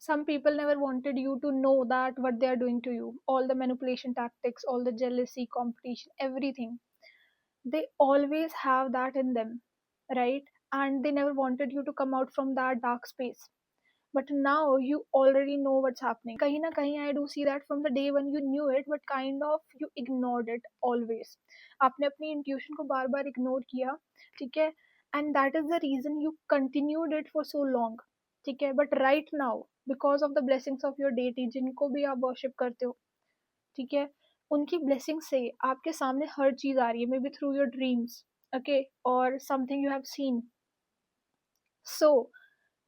Some people never wanted you to know that what they are doing to you, all the manipulation tactics, all the jealousy, competition, everything. They always have that in them, right? And they never wanted you to come out from that dark space. But now you already know what's happening. Kahin na kahin, I do see that from the day when you knew it, but kind of you ignored it always. आपने अपनी intuition को बार बार ignore किया, ठीक है? And that is the reason you continued it for so long, ठीक है? But right now, because of the blessings of your deity, जिनको भी आप worship करते हो, ठीक है, उनकी ब्लेसिंग से आपके सामने हर चीज आ रही है, may be through your dreams, okay, और समथिंग यू हैव सीन. सो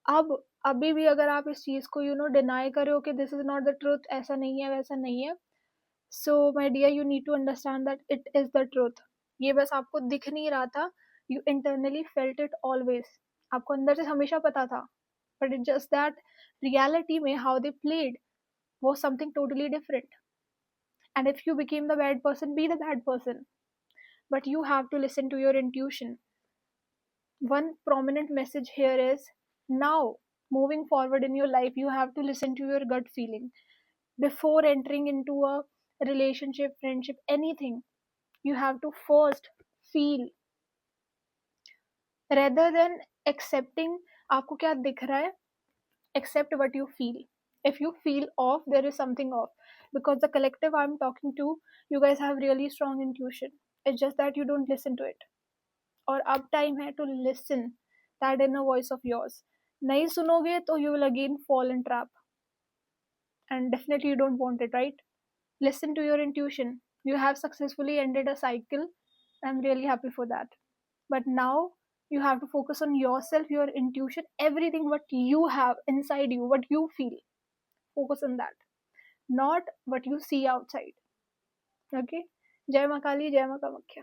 अब अभी भी अगर आप इस चीज को डिनाई करे हो कि this is not the truth, ऐसा नहीं है, वैसा नहीं है, so my dear, you need to understand that it is the truth. ये बस आपको दिख नहीं रहा था, you internally felt it always. आपको अंदर से हमेशा पता था, but it just that reality में how they played was something totally different. And if you became the bad person, be the bad person. But you have to listen to your intuition. One prominent message here is, now moving forward in your life, you have to listen to your gut feeling before entering into a relationship, friendship, anything. You have to first feel rather than accepting आपको क्या दिख रहा है. Accept what you feel. If you feel off, there is something off, because the collective I'm talking to, you guys have really strong intuition. It's just that you don't listen to it. और अब time है to listen that inner voice of yours. नहीं सुनोगे तो you will again fall in trap, and definitely you don't want it, right? Listen to your intuition. You have successfully ended a cycle. I'm really happy for that. But now you have to focus on yourself, your intuition, everything what you have inside you, what you feel. Focus on that, not what you see outside. Okay? Jai Ma Kali, Jai Ma Kamakhya.